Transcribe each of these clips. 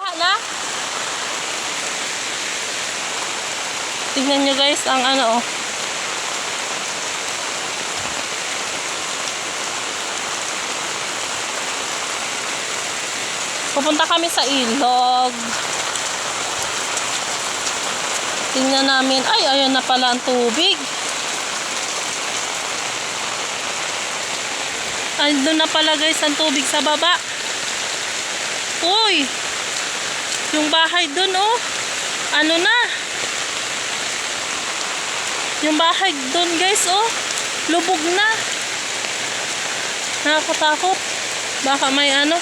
Na? Tingnan nyo guys ang ano oh. Pupunta kami sa ilog. Tingnan namin. Ay, ayun na pala ang tubig. Ay, doon na pala guys ang tubig sa baba. Uy! Yung bahay doon oh. Ano na? Yung bahay doon guys oh. Lubog na. Nakakatakot. Baka may ano.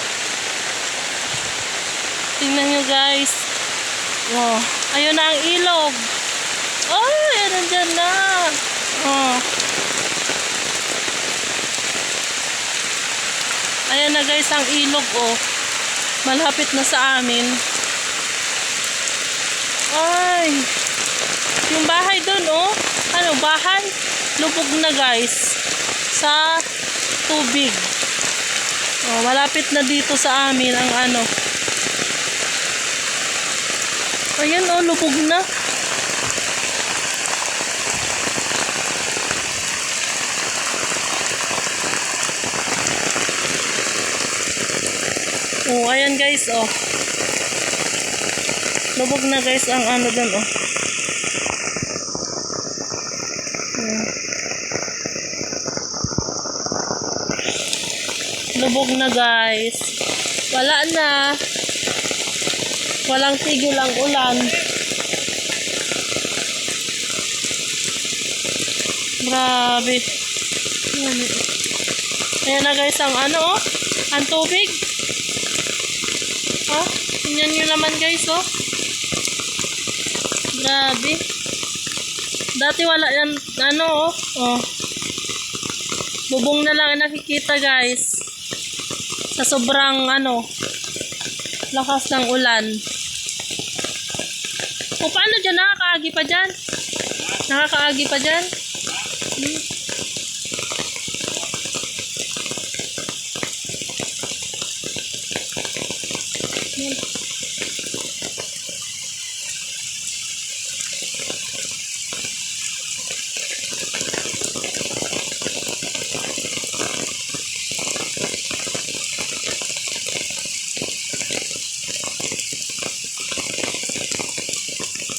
Tingnan nyo guys. Oh, ayun na ang ilog. Oh, ayan nandyan na. Oh. Ayan na guys ang ilog oh. Malapit na sa amin. Ay. Yung bahay doon oh. Ano bahay? Lubog na guys. Sa tubig. Oh, malapit na dito sa amin ang ano. Ayan oh, lubog na. Oh, ayan guys oh. Lubog na guys ang ano doon oh. Lubog na guys. Wala na. Walang tigil ang ulan. Grabe. Ayan na guys ang ano oh. Ang tubig. Oh, tingnan nyo naman guys oh. Grabe. Dati wala yan ano oh. Oh. Bubong na lang ang nakikita guys. Sa sobrang ano lakas ng ulan. O paano dyan? Nakakaagi pa dyan? Nakakaagi pa dyan?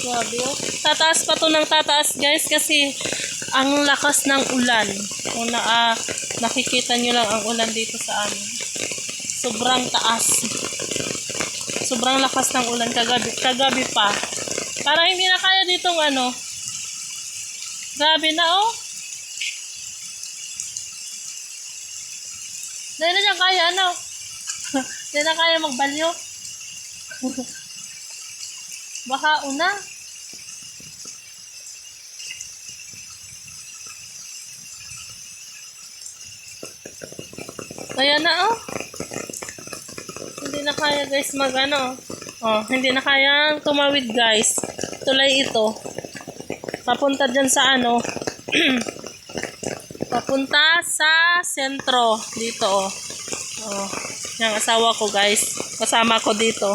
Grabe oh. Tataas pa to ng tataas guys kasi ang lakas ng ulan. Kung nakikita nyo lang ang ulan dito sa amin. Sobrang taas. Sobrang lakas ng ulan kagabi pa. Parang hindi na kaya ditong ano. Grabe na oh. Dahil na dyan kaya ano. Dahil na kaya magbalyo. Baka una. Kaya na oh. Hindi na kaya guys mag ano. Oh, hindi na kaya tumawid guys. Tulay ito. Papunta dyan sa ano. Papunta sa sentro. Dito oh. Oh, yung asawa ko guys. Kasama ko dito.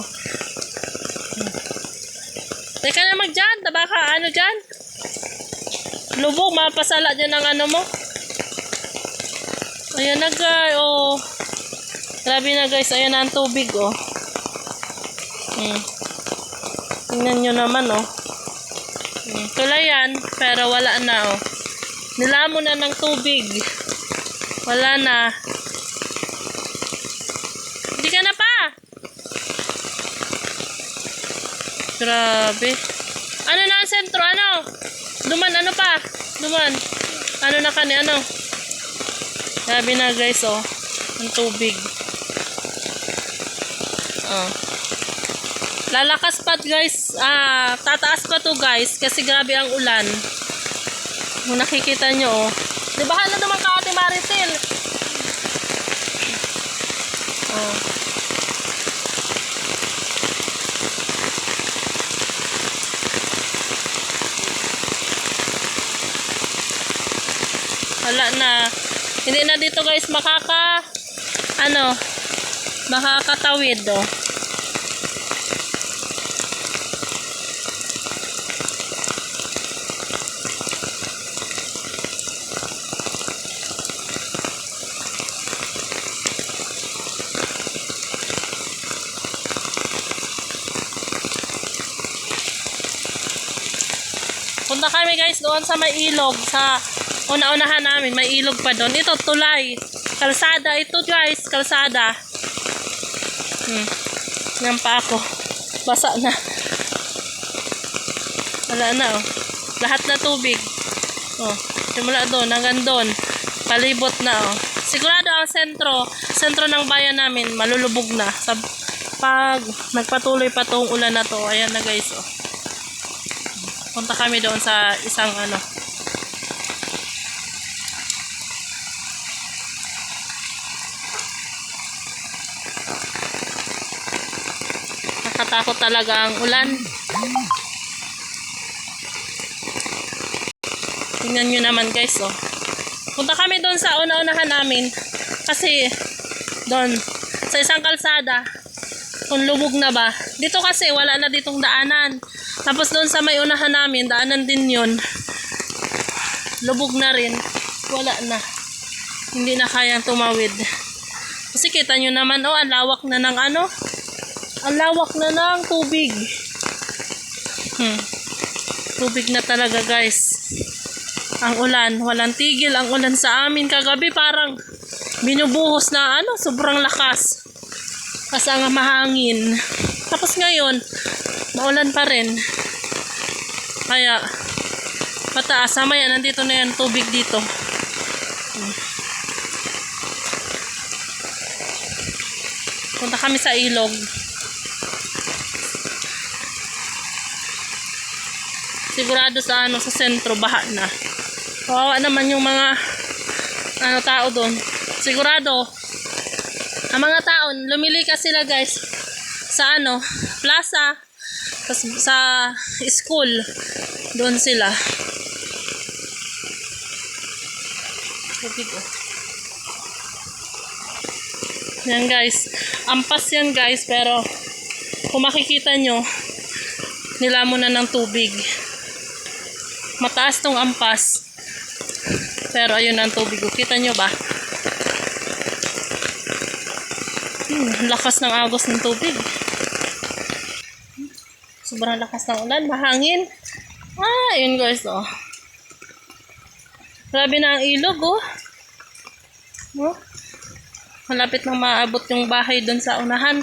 Teka naman dyan. Baka ano dyan. Lubog. Mapasala dyan ang ano mo. Ayan na guys. Oh. Grabe na guys. Ayan na ang tubig oh. Tingnan nyo naman oh. Tulay yan. Pero wala na oh. Nilamon na ng tubig. Wala na. Hindi ka na pa. Grabe. Ano na ang sentro? Ano? Duman ano pa? Duman. Ano na kani ano? Grabe na guys oh. Ang tubig. Oh. Lalakas pa guys. Tataas pa to guys kasi grabe ang ulan. Kung nakikita nyo oh. Diba na naman ka Ate Maritel? Oh. Wala na. Hindi na dito guys makakatawid oh. Punta kami guys doon sa may ilog. Sa una-unahan namin, may ilog pa doon. Ito, tulay. Kalsada ito guys, kalsada. Yan pa ako. Basa na. Wala na oh. Lahat na tubig. Oh, simula doon, hanggang doon. Palibot na oh. Sigurado ang sentro ng bayan namin, malulubog na. Pag nagpatuloy pa tong ulan na to, ayan na guys oh. Punta kami doon sa isang ano. Nakatakot talaga ang ulan. Tingnan nyo naman guys oh. Punta kami doon sa una-unahan namin. Kasi doon sa isang kalsada, kung lubog na ba. Dito kasi wala na ditong daanan. Tapos doon sa may unahan namin, daanan din yun. Lubog na rin. Wala na. Hindi na kayang tumawid. Kasi kita nyo naman, oh, ang lawak na ng ano. Ang lawak na ng tubig. Tubig na talaga guys. Ang ulan. Walang tigil ang ulan sa amin. Kagabi parang binubuhos na ano, sobrang lakas. Kasi ang mahangin. Tapos ngayon, maulan pa rin. Kaya, pataas. Mamaya, nandito na yan, tubig dito. Punta kami sa ilog. Sigurado sa ano, sa sentro, baha na. Kawawa naman yung mga ano, tao doon. Sigurado, ang mga tao, lumilikas sila guys sa ano, plaza, sa school, doon sila. Yan guys, ampas yan guys, pero kung makikita nyo, nilamon na ng tubig. Mataas tong ampas, pero ayun ang tubig. Kita nyo ba? Lakas ng agos ng tubig. Sobrang lakas ng ulan, mahangin. Yun guys, oh. Grabe na ang ilog, oh. Oh. Malapit nang maabot yung bahay doon sa unahan.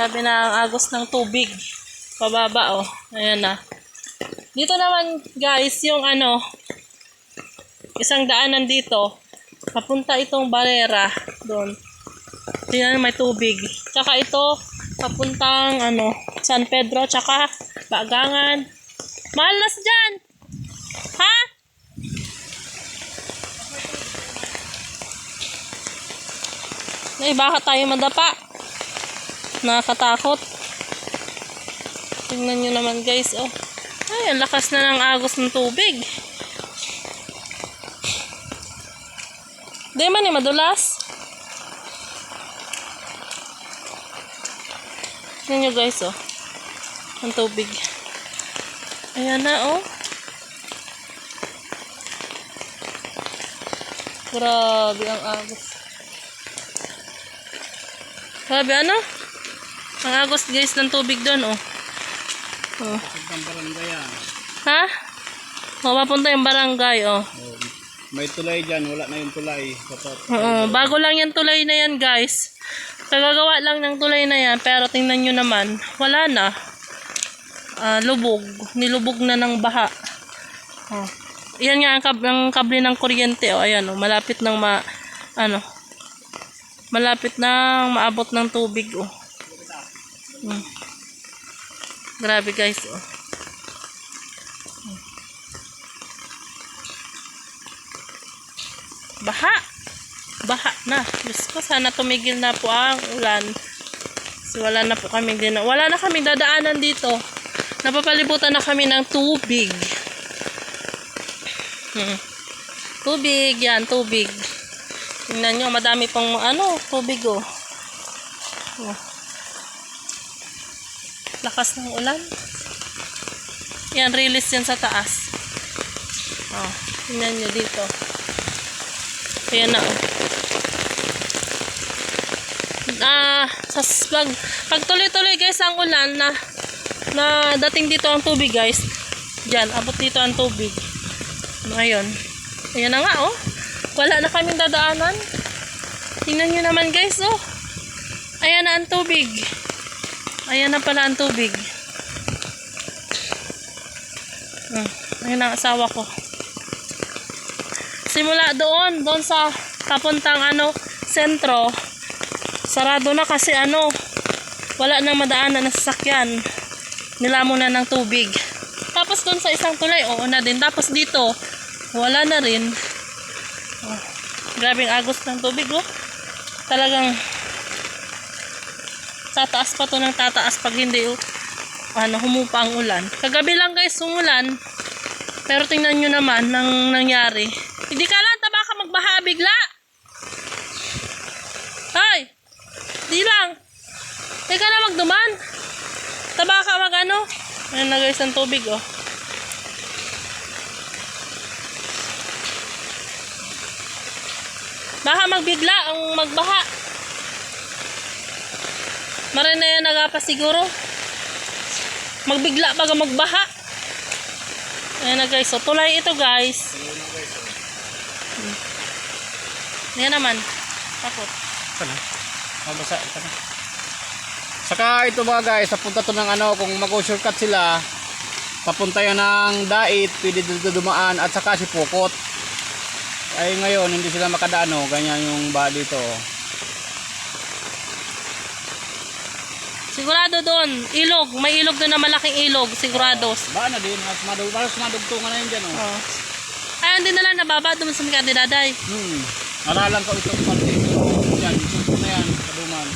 Sabi na ang agos ng tubig. Pababa oh. Ayan na. Dito naman guys, yung ano, isang daanan dito. Papunta itong barera. Doon. Tingnan may tubig. Tsaka ito, papuntang ano, San Pedro. Tsaka Bagangan. Malas dyan! Ha? Ay, baka tayo madapa. Nakakatakot. Tingnan nyo naman guys, oh. Ay, ang lakas na ng agos ng tubig. Di man eh, madulas. Tingnan nyo guys, oh. Ang tubig. Ayan na, oh. Grabe ang agos. Grabe, ano? Ang agos guys ng tubig doon, oh. Oh. Ha? O, papunta yung barangay, oh. May tulay dyan, wala na yung tulay. Oo, bago lang yung tulay na yan, guys. Kagagawa lang ng tulay na yan, pero tingnan nyo naman, wala na. Lubog. Nilubog na ng baha. Oh. Yan nga ang kable ng kuryente, oh. Ayan, oh. Malapit nang malapit nang maabot ng tubig, oh. Grabe guys, oh. Baha na. Diyos ko, sana tumigil na po ang ulan. So, wala na po kami wala na kami dadaanan dito. Napapalibutan na kami ng tubig. Tubig, yan, tubig. Tingnan nyo, madami pang tubig, oh. Lakas ng ulan. Yan, release yan sa taas. Oh, Tingnan nyo dito. Ayan na, oh. Pag tuloy-tuloy guys ang ulan na dating dito ang tubig guys. Diyan, abot dito ang tubig. Ngayon. Ayan na nga, oh. Wala na kaming dadaanan. Tingnan nyo naman guys, oh. Ayan na ang tubig. Ayan na pala ang tubig. Ayan ang asawa ko. Simula doon sa papuntang sentro, sarado na kasi wala nang madaanan na sasakyan. Nilamon na ng tubig. Tapos doon sa isang tulay, oo na din. Tapos dito, wala na rin. Oh, grabing agos ng tubig, oh. Talagang tataas pa to ng tataas pag hindi humupa ang ulan. Kagabi lang guys umulan. Pero tingnan nyo naman nang nangyari. Hindi ka lang taba ka magbaha bigla. Hoy! Di lang. Hindi ka na magduman. Taba ka Ayan na guys ang tubig, oh. Baka magbigla ang magbaha. Marin na yan nagapa siguro. Magbigla baga magbaha. Ayan na guys. So tulay ito guys. Ayan naman. Takot. Sana. Mabasa. Sana. Saka ito mga guys, papunta to ng kung mag-shortcut sila, papunta yan ng Dait, pwede dito dumaan, at saka si Pukot. Ay ngayon, hindi sila makadaan, ganyan yung ba dito. Sigurado doon, ilog. May ilog doon na malaking ilog, sigurado. Ba na din, mas madugtungan na yun dyan. Oh. Ay, hindi na lang nababa doon sa mga Daday. Aralan ko itong parte. Yan, ito na yan, kaduman.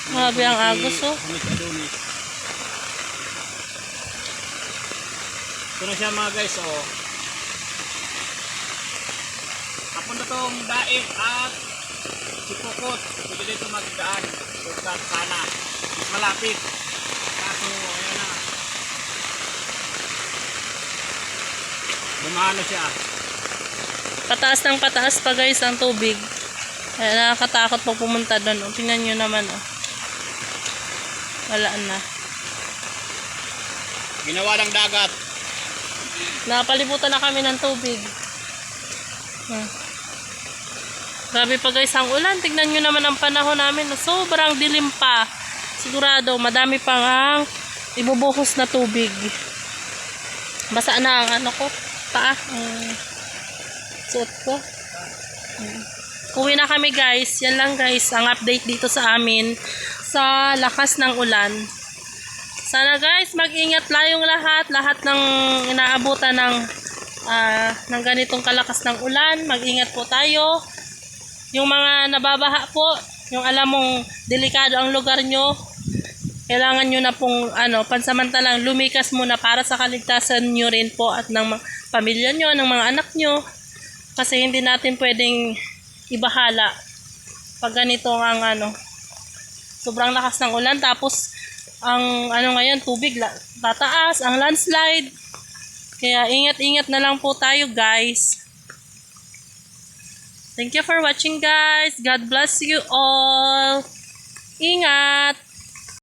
Grabe ang agos, oh. Ito na siya mga guys, oh. Papunta tong Dait at si Pukot. Pwede dito magdaan. Shortcut sana. Mas malapit. Kaso, ayan na. Bumahan na siya. Pataas ng pataas pa guys ang tubig. Kaya nakakatakot pag pumunta doon. Oh. Tingnan nyo naman, oh. Wala na. Ginawa ng dagat. Napalibutan na kami ng tubig. Grabe pa guys ang ulan. Tignan nyo naman ang panahon namin. Sobrang dilim pa. Sigurado madami pang ang ibubuhos na tubig. Basa na ang paa. Suot ko. Uwi na kami guys. Yan lang guys ang update dito sa amin sa lakas ng ulan. Sana guys mag-ingat tayong lahat ng inaabutan ng ganitong kalakas ng ulan. Mag-ingat po tayo. Yung mga nababaha po, yung alam mong delikado ang lugar nyo, kailangan nyo na pong pansamantalang lumikas muna para sa kaligtasan nyo rin po at ng pamilya nyo, ng mga anak nyo. Kasi hindi natin pwedeng ibahala pag ganito ang sobrang lakas ng ulan, tapos ang ngayon tubig tataas, ang landslide. Kaya ingat-ingat na lang po tayo guys. Thank you for watching guys. God bless you all. Ingat.